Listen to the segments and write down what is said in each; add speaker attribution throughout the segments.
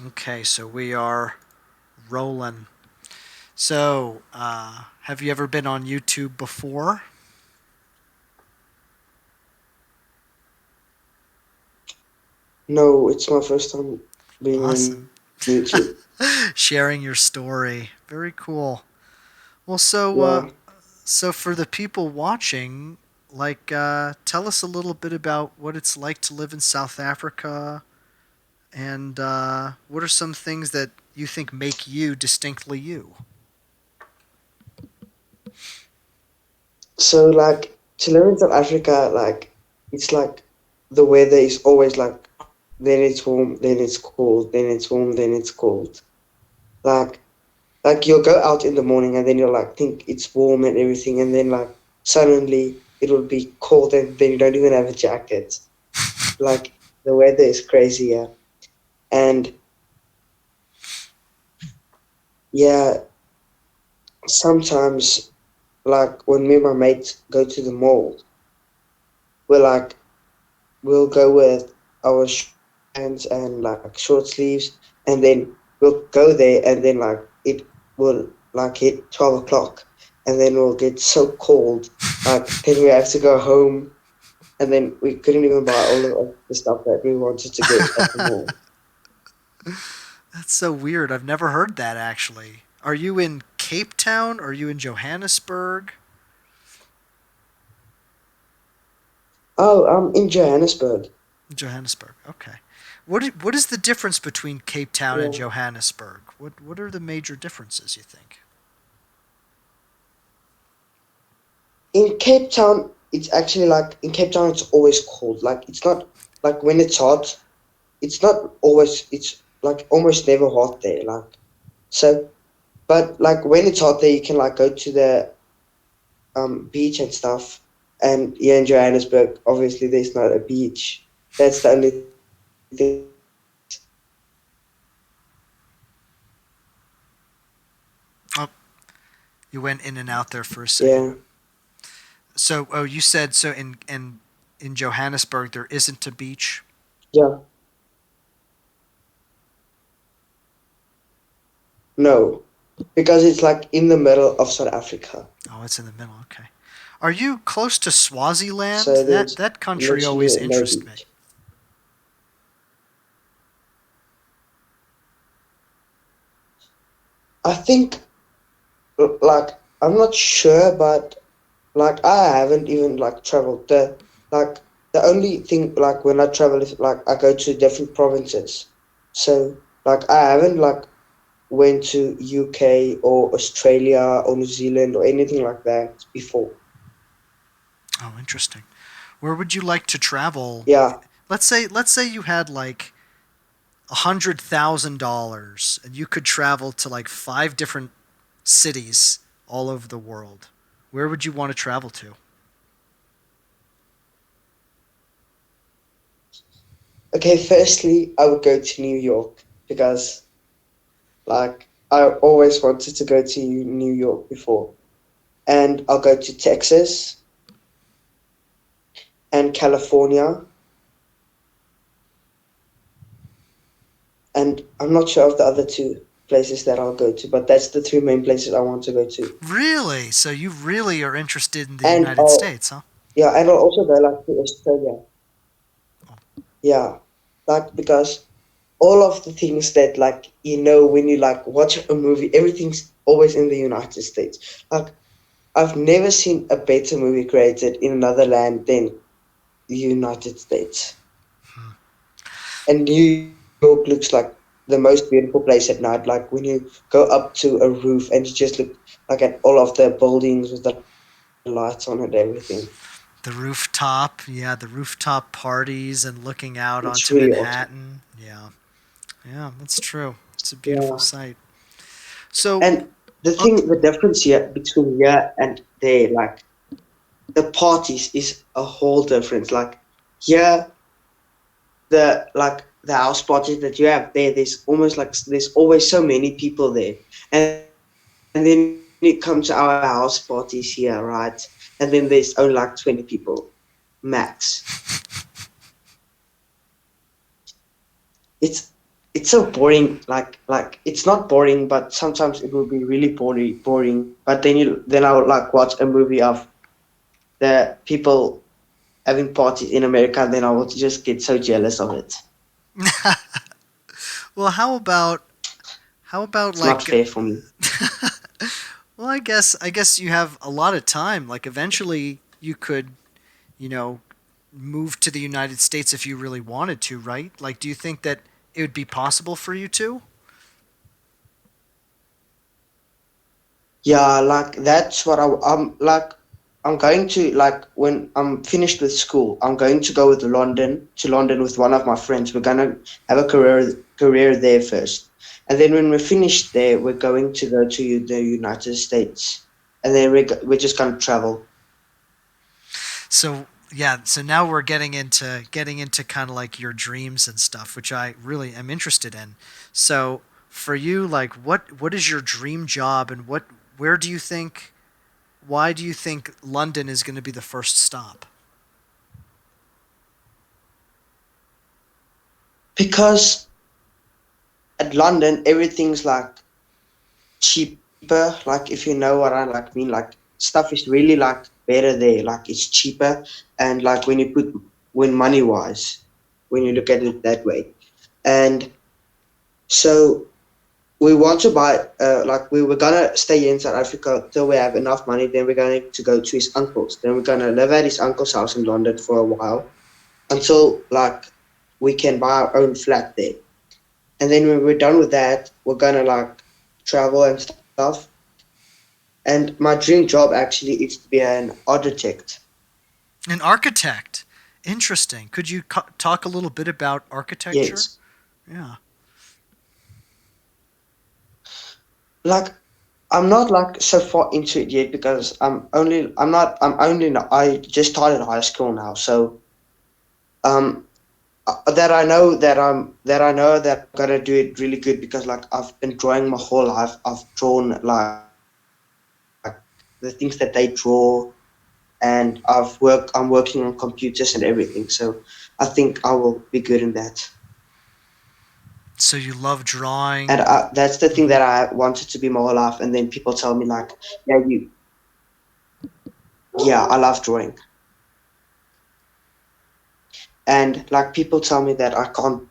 Speaker 1: Okay, so we are rolling. So, have you ever been on YouTube before?
Speaker 2: No, it's my first time being on
Speaker 1: Awesome.
Speaker 2: YouTube.
Speaker 1: Sharing your story. Very cool. Well, so
Speaker 2: Yeah.
Speaker 1: so for the people watching, tell us a little bit about what it's like to live in South Africa, and what are some things that you think make you distinctly you?
Speaker 2: So like to live in South Africa, like it's like the weather is always like then it's warm, then it's cold, then it's warm, then it's cold. Like like you'll go out in the morning and then you'll like think it's warm and everything, and then like suddenly it'll be cold and then you don't even have a jacket. Like the weather is crazy, yeah. And yeah, sometimes like when me and my mates go to the mall, we're like we'll go with our pants and like short sleeves, and then we'll go there, and then like it will like hit 12 o'clock, and then we'll get so cold, like then we have to go home, and then we couldn't even buy all of the stuff that we wanted to get at the mall.
Speaker 1: That's so weird. I've never heard that actually. Are you in Cape Town? Or are you in Johannesburg?
Speaker 2: Oh, I'm in Johannesburg.
Speaker 1: Johannesburg. Okay. What is the difference between Cape Town and
Speaker 2: Yeah.
Speaker 1: Johannesburg? What are the major differences you think?
Speaker 2: In Cape Town, it's actually like in Cape Town, it's always cold. Like it's not like when it's hot, it's not always. It's like almost never hot there. Like so, but like when it's hot there, you can like go to the beach and stuff. And here in Johannesburg, obviously, there's not a beach. That's the only thing.
Speaker 1: Oh, you went in and out there for a second.
Speaker 2: Yeah,
Speaker 1: So, oh, you said so in Johannesburg there isn't a beach.
Speaker 2: yeah, no, because it's like in the middle of South Africa.
Speaker 1: Oh, it's in the middle. Okay. Are you close to Swaziland?
Speaker 2: So there's
Speaker 1: That country always
Speaker 2: literally no
Speaker 1: interests me.
Speaker 2: beach. I think like I'm not sure, but like I haven't even like traveled the like the only thing like when I travel is like I go to different provinces. So like I haven't like went to UK or Australia or New Zealand or anything like that before.
Speaker 1: Oh, interesting. Where would you like to travel?
Speaker 2: Yeah.
Speaker 1: Let's say you had like $100,000 and you could travel to like five different cities all over the world. Where would you want to travel to?
Speaker 2: Okay, firstly I would go to New York because like I always wanted to go to New York before. And I'll go to Texas and California, and I'm not sure of the other two places that I'll go to, but that's the three main places I want to go to.
Speaker 1: Really? So you really are interested in the
Speaker 2: And
Speaker 1: United States, huh?
Speaker 2: yeah, and I'll also go like to Australia. Yeah, like because all of the things that like when you like watch a movie, everything's always in the United States. Like I've never seen a better movie created in another land than the United States. And New York looks like the most beautiful place at night. Like when you go up to a roof and you just look like at all of the buildings with the lights on and everything.
Speaker 1: The rooftop, yeah, the rooftop parties and looking out
Speaker 2: It's
Speaker 1: onto
Speaker 2: really awesome.
Speaker 1: Manhattan. Yeah. Yeah, that's true. It's a beautiful
Speaker 2: Yeah.
Speaker 1: sight. So,
Speaker 2: And
Speaker 1: okay,
Speaker 2: the difference here between here and there, like the parties is a whole difference. Like here, the house parties that you have there, there's almost like there's always so many people there. And then it comes to our house parties here, right? And then there's only like 20 people max. It's it's so boring. Like it's not boring, but sometimes it will be really boring. But then I would like watch a movie of the people having parties in America, then I will just get so jealous of it.
Speaker 1: Well, how about
Speaker 2: It's not
Speaker 1: like
Speaker 2: fair for me.
Speaker 1: well, I guess you have a lot of time. Like eventually you could, you know, move to the United States if you really wanted to, right? Like do you think that it would be possible for you to?
Speaker 2: Yeah, like that's what I'm like. I'm going to like when I'm finished with school. I'm going to go to London with one of my friends. We're gonna have a career there first, and then when we're finished there, we're going to go to the United States, and then we're just gonna travel.
Speaker 1: So yeah, so now we're getting into kind of like your dreams and stuff, which I really am interested in. So for you, like what is your dream job, and where do you think why do you think London is going to be the first stop?
Speaker 2: Because at London, everything's like cheaper. Like if you know what I like mean, like stuff is really like better there. Like it's cheaper, and like when money wise, when you look at it that way, and so we want to buy. Like we were gonna stay here in South Africa till we have enough money. Then we're going to go to his uncle's. Then we're gonna live at his uncle's house in London for a while until like we can buy our own flat there. And then when we're done with that, we're gonna like travel and stuff. And my dream job actually is to be an architect.
Speaker 1: An architect. Interesting. Could you talk a little bit about architecture?
Speaker 2: Yes.
Speaker 1: Yeah.
Speaker 2: Like I'm not like so far into it yet because I just started high school now. So um that I know that I'm gonna do it really good because like I've been drawing my whole life. I've drawn like the things that they draw and I'm working on computers and everything. So I think I will be good in that.
Speaker 1: So you love
Speaker 2: And
Speaker 1: drawing.
Speaker 2: that's the thing that
Speaker 1: Hmm.
Speaker 2: I wanted to be my whole life. And then people tell me like, yeah, yeah, I love drawing. And like people tell me that I can't,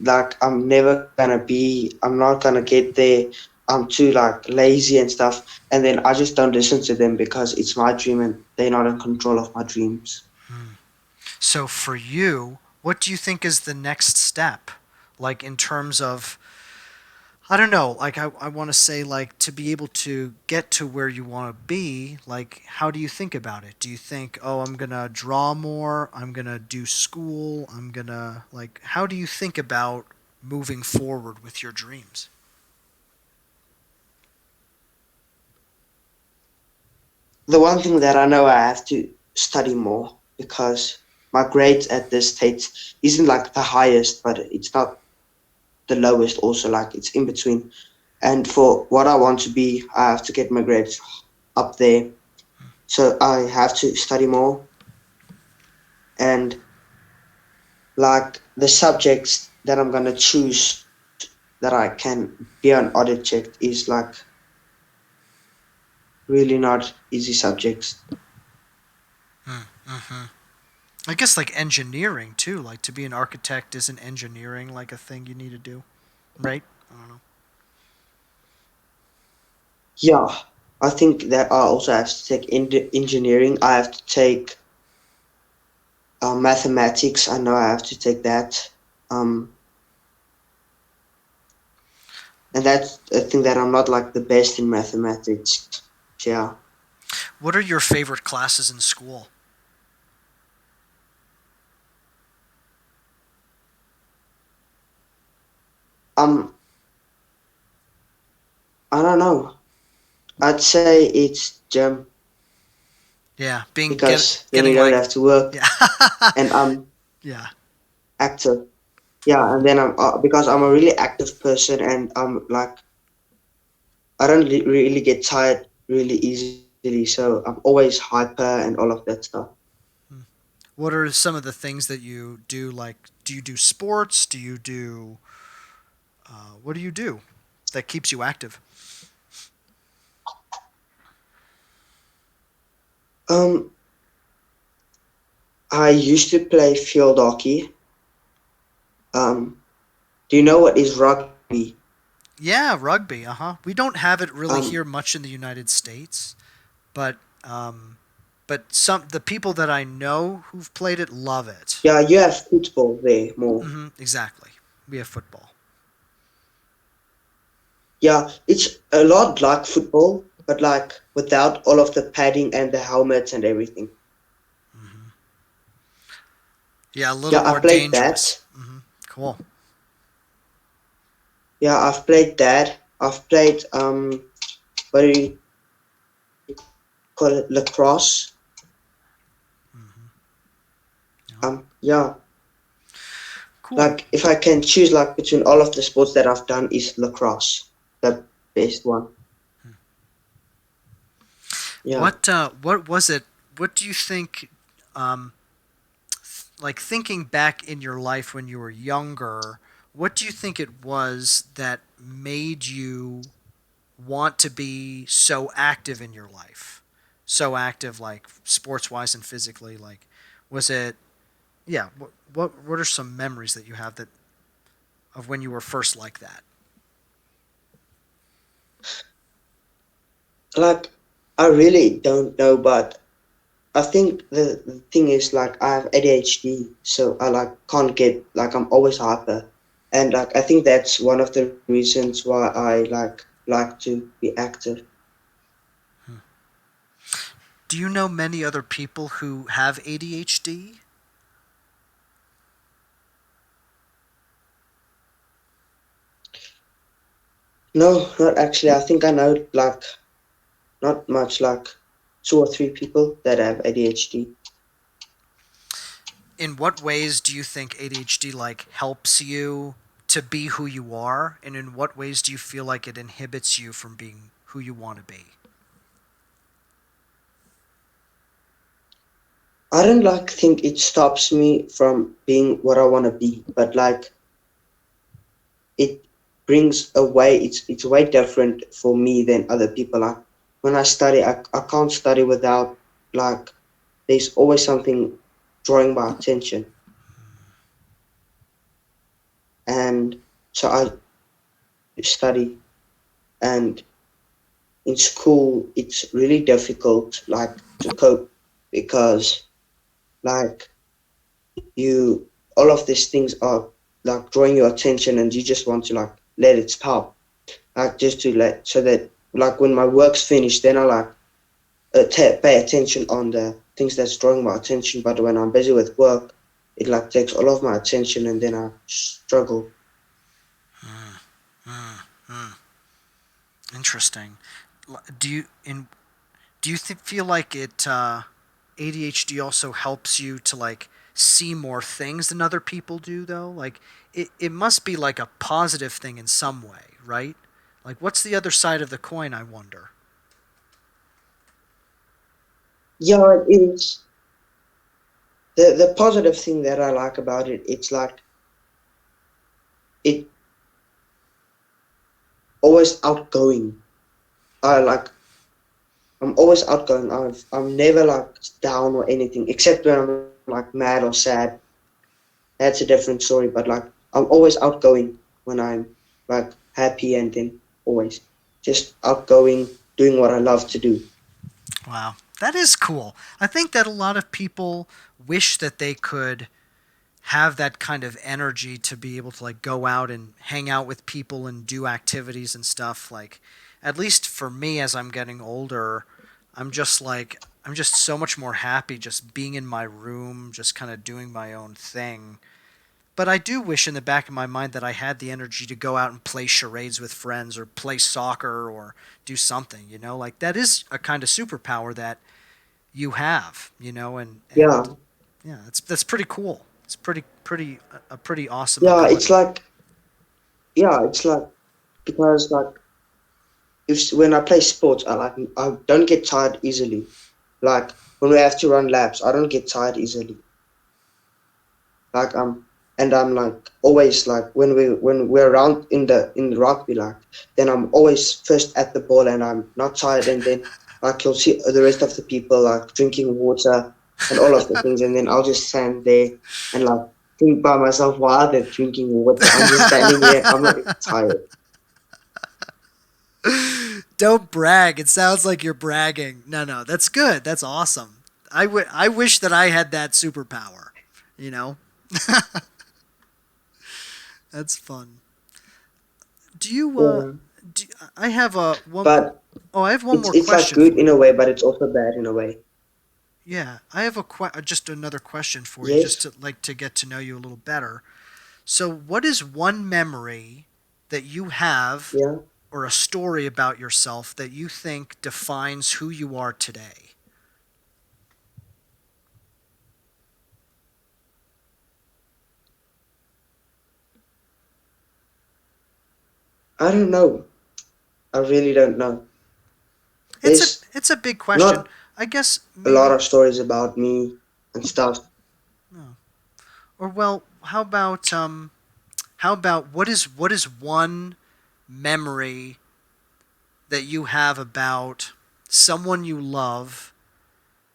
Speaker 2: like I'm not gonna get there. I'm too like lazy and stuff. And then I just don't listen to them because it's my dream and they're not in control of my dreams.
Speaker 1: So for you, what do you think is the next step? Like in terms of I don't know, like I want to say like to be able to get to where you want to be, like how do you think about it? Do you think, "Oh, I'm going to draw more, I'm going to do school, I'm going to like how do you think about moving forward with your dreams?"
Speaker 2: The one thing that I know I have to study more because my grades at this stage isn't like the highest, but it's not the lowest also, like it's in between. And for what I want to be, I have to get my grades up there. So I have to study more and like the subjects that I'm gonna choose that I can be an audit check is like really not easy subjects.
Speaker 1: Mm-hmm. I guess like engineering too, like to be an architect isn't engineering like a thing you need to do, right? I don't know.
Speaker 2: Yeah, I think that I also have to take engineering. I have to take mathematics. I know I have to take that. Um, and that's a thing that I'm not like the best in mathematics. Yeah.
Speaker 1: What are your favorite classes in school?
Speaker 2: Um, I don't know. I'd say it's gym
Speaker 1: Yeah, being
Speaker 2: because then you
Speaker 1: getting
Speaker 2: don't
Speaker 1: like
Speaker 2: have to work,
Speaker 1: yeah.
Speaker 2: and I'm
Speaker 1: Yeah.
Speaker 2: active. Yeah, and then I'm because I'm a really active person, and I'm like I don't really get tired really easily, so I'm always hyper and all of that stuff.
Speaker 1: What are some of the things that you do? Like, do you do sports? Do you do? What do you do that keeps you active?
Speaker 2: Um, I used to play field hockey. Um, do you know what is rugby?
Speaker 1: Yeah, rugby. Uh huh. We don't have it really
Speaker 2: Um,
Speaker 1: here much in the United States, but some the people that I know who've played it love it.
Speaker 2: yeah, you have football there more.
Speaker 1: Exactly. We have football.
Speaker 2: Yeah, it's a lot like football, but like without all of the padding and the helmets and everything.
Speaker 1: Yeah, a little
Speaker 2: Yeah, I
Speaker 1: more
Speaker 2: played
Speaker 1: dangerous.
Speaker 2: that.
Speaker 1: Cool.
Speaker 2: Yeah, I've played that. I've played what do you call it? Lacrosse.
Speaker 1: Yeah.
Speaker 2: Yeah,
Speaker 1: Cool.
Speaker 2: like if I can choose like between all of the sports that I've done, is lacrosse the best one. Yeah.
Speaker 1: What was it? What do you think? Um, like thinking back in your life when you were younger, what do you think it was that made you want to be so active in your life? So active, like sports wise and physically. Like, was it? Yeah. What are some memories that you have that of when you were first like that?
Speaker 2: Like I really don't know, but I think the thing is like I have ADHD, so I like can't get like I'm always hyper, and like I think that's one of the reasons why I like to be active.
Speaker 1: Do you know many other people who have ADHD?
Speaker 2: No, not actually. I think I know like not much, like two or three people that have ADHD.
Speaker 1: In what ways do you think ADHD like helps you to be who you are, and in what ways do you feel like it inhibits you from being who you want to be?
Speaker 2: I don't like think it stops me from being what I want to be, but like it brings a way. It's way different for me than other people. Like when I study, I can't study without like there's always something drawing my attention, and so I study. And in school, it's really difficult like to cope because like you all of these things are like drawing your attention and you just want to like let it stop, like just to let so that like when my work's finished then I like pay attention on the things that's drawing my attention, but when I'm busy with work it like takes all of my attention and then I struggle.
Speaker 1: Interesting. Do you in do you feel like it ADHD also helps you to like see more things than other people do though? Like it must be like a positive thing in some way, right? Like what's the other side of the coin, I wonder?
Speaker 2: Yeah, it is. The positive thing that I like about it, it's like it always outgoing. I like I'm always outgoing. I'm never like down or anything, except when I'm like mad or sad. That's a different story. But like I'm always outgoing when I'm like happy, and then always just outgoing, doing what I love to do.
Speaker 1: Wow. That is cool. I think that a lot of people wish that they could have that kind of energy to be able to like go out and hang out with people and do activities and stuff. Like at least for me as I'm getting older, I'm just so much more happy just being in my room, just kind of doing my own thing. But I do wish in the back of my mind that I had the energy to go out and play charades with friends or play soccer or do something, you know? Like that is a kind of superpower that you have, you know, and
Speaker 2: Yeah,
Speaker 1: yeah, that's pretty cool. It's pretty a pretty awesome
Speaker 2: yeah. It's
Speaker 1: ability.
Speaker 2: like it's like because like if when I play sports, I don't get tired easily. Like when we have to run laps, I don't get tired easily. Like and I'm like always like when we're around in the rugby, like then I'm always first at the ball and I'm not tired, and then like you'll see the rest of the people like drinking water and all of the things, and then I'll just stand there and like think by myself, why are they drinking water? I'm just standing there, I'm not even tired.
Speaker 1: Don't brag. It sounds like you're bragging. No, no, that's good. That's awesome. I wish that I had that superpower. You know, that's fun. Do you
Speaker 2: Yeah,
Speaker 1: do, I have a one
Speaker 2: but
Speaker 1: oh, I have one
Speaker 2: it's
Speaker 1: more
Speaker 2: it's like
Speaker 1: question
Speaker 2: good
Speaker 1: for
Speaker 2: in
Speaker 1: you.
Speaker 2: a way, but it's also bad in a way.
Speaker 1: Yeah, I have just another question for you just
Speaker 2: Yes,
Speaker 1: to like to get to know you a little better. So, what is one memory that you have
Speaker 2: yeah.
Speaker 1: or a story about yourself that you think defines who you are today?
Speaker 2: I don't know. I really don't know. There's
Speaker 1: It's a big question.
Speaker 2: not
Speaker 1: I guess
Speaker 2: a lot
Speaker 1: maybe
Speaker 2: of stories about me and stuff.
Speaker 1: no. Or well, how about what is one memory that you have about someone you love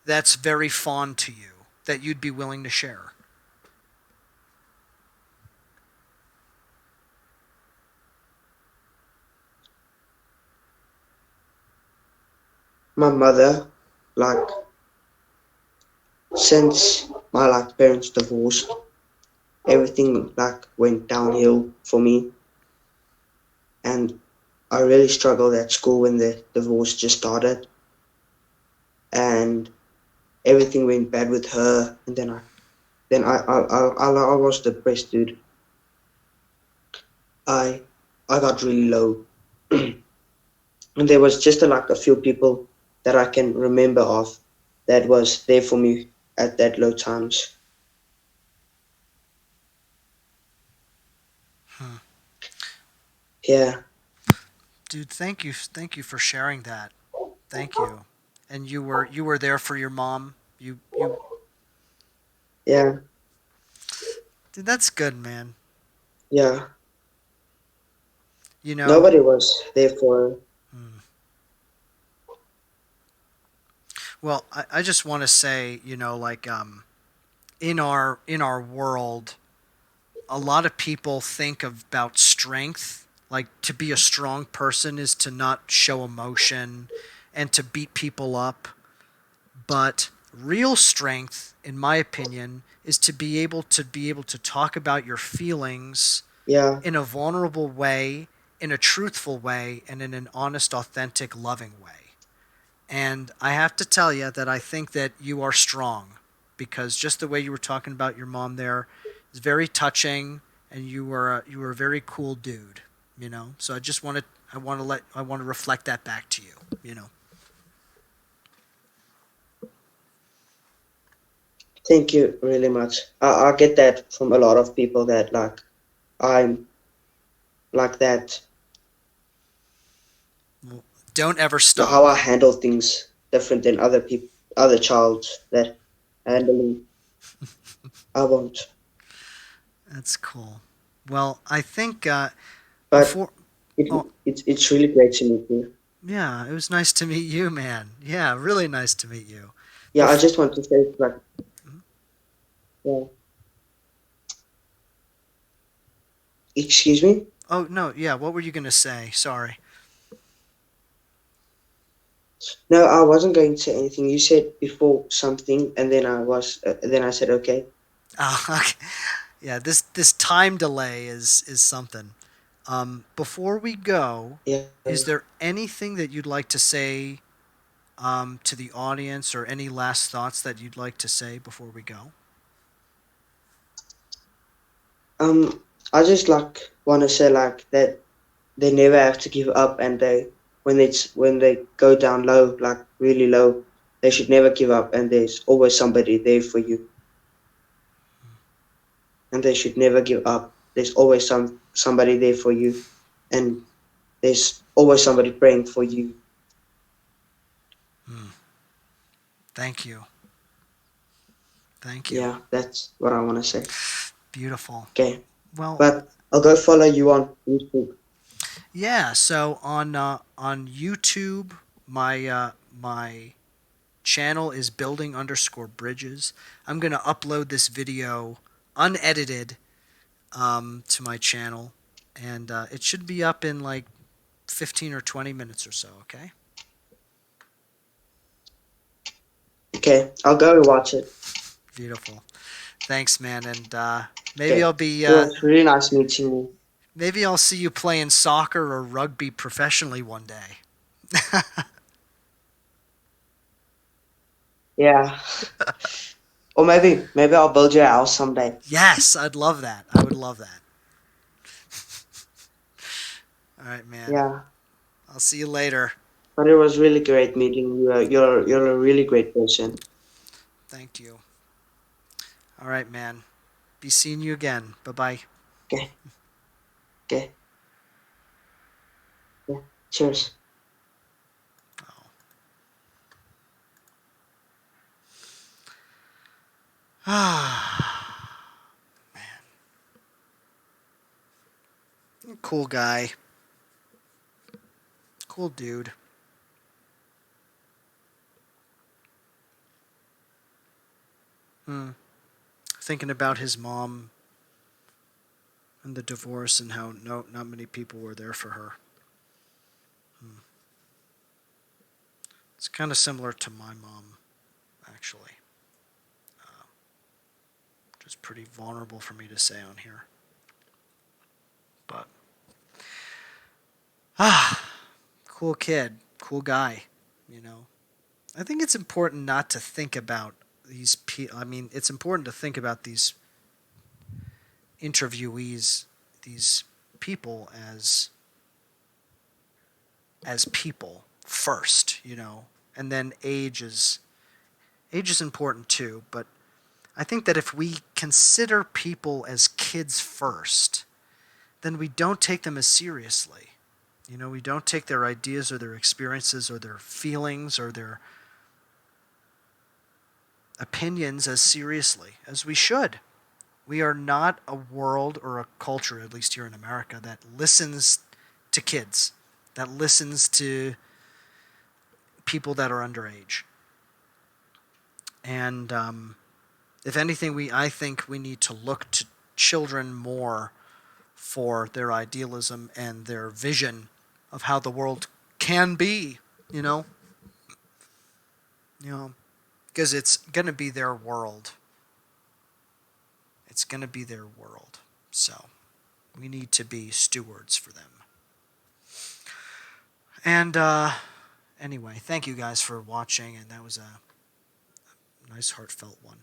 Speaker 1: that's very fond to you that you'd be willing to share?
Speaker 2: My mother, like, since my like parents divorced, everything like went downhill for me, and I really struggled at school when the divorce just started, and everything went bad with her, and then I was depressed, dude. I I got really low, and there was just like a few people that I can remember of that was there for me at that low times.
Speaker 1: Hmm.
Speaker 2: Yeah,
Speaker 1: Dude, thank you for sharing that. Thank you. And you were there for your mom. You
Speaker 2: yeah,
Speaker 1: dude, that's good, man.
Speaker 2: yeah.
Speaker 1: You know,
Speaker 2: Nobody was there for her.
Speaker 1: hmm. Well, I just want to say, like in our world, a lot of people think about strength. Like to be a strong person is to not show emotion and to beat people up. But real strength, in my opinion, is to be able to talk about your feelings
Speaker 2: Yeah,
Speaker 1: in a vulnerable way, in a truthful way, and in an honest, authentic, loving way. And I have to tell you that I think that you are strong because just the way you were talking about your mom there is very touching, and you were a very cool dude. So I want to reflect that back to you. You know.
Speaker 2: thank you really much. I get that from a lot of people that like I'm like that.
Speaker 1: Well, don't ever
Speaker 2: How
Speaker 1: stop.
Speaker 2: I handle things different than other people, other child that handling. I won't.
Speaker 1: That's cool. Well, I think
Speaker 2: But
Speaker 1: before.
Speaker 2: it
Speaker 1: Oh,
Speaker 2: it's really great to meet you.
Speaker 1: yeah, it was nice to meet you, man. Yeah, really nice to meet you.
Speaker 2: Yeah, I
Speaker 1: Before.
Speaker 2: just want to say like yeah. Excuse me.
Speaker 1: Oh no, yeah. What were you gonna say? Sorry.
Speaker 2: No, I wasn't going to say anything. You said before something, and then I said okay.
Speaker 1: Oh, okay. Yeah, this time delay is something. Before we go,
Speaker 2: Yeah.
Speaker 1: is there anything that you'd like to say to the audience, or any last thoughts that you'd like to say before we go?
Speaker 2: Um, I just like want to say like that they never have to give up, and they when they go down low, like really low, they should never give up, and there's always somebody there for you, and they should never give up. There's always somebody there for you, and there's always somebody praying for you.
Speaker 1: Hmm. Thank you. Thank you.
Speaker 2: Yeah, that's what I want to say.
Speaker 1: Beautiful.
Speaker 2: Okay,
Speaker 1: Well,
Speaker 2: but I'll go follow you on YouTube.
Speaker 1: yeah. So on YouTube, my channel is building_bridges. I'm gonna upload this video unedited to my channel, and it should be up in like 15 or 20 minutes or so. Okay.
Speaker 2: Okay, I'll go and watch it.
Speaker 1: Beautiful. Thanks, man. And maybe
Speaker 2: Okay,
Speaker 1: I'll be
Speaker 2: it was really nice meeting you.
Speaker 1: maybe I'll see you playing soccer or rugby professionally one day.
Speaker 2: Yeah, or maybe I'll build you a house someday.
Speaker 1: Yes, I'd love that. I would love that. All right, man.
Speaker 2: Yeah,
Speaker 1: I'll see you later.
Speaker 2: but it was really great meeting you. You're a really great person.
Speaker 1: Thank you. All right, man. Be seeing you again. Bye bye.
Speaker 2: Okay, okay, yeah. Cheers.
Speaker 1: Ah, cool guy. Cool dude. Hmm. Thinking about his mom and the divorce and how not many people were there for her. Hmm. It's kind of similar to my mom, actually. Which is pretty vulnerable for me to say on here. But cool kid, cool guy. You know, I think it's important not to think about these. I mean, it's important to think about these interviewees, these people as people first. You know, and then age is important too. But I think that if we consider people as kids first, then we don't take them as seriously. You know, we don't take their ideas or their experiences or their feelings or their opinions as seriously as we should. We are not a world or a culture, at least here in America, that listens to kids, that listens to people that are underage. And if anything, I think we need to look to children more for their idealism and their vision of how the world can be. You know, you know, because it's gonna be their world. It's gonna be their world. So we need to be stewards for them. And anyway, thank you guys for watching, and that was a nice, heartfelt one.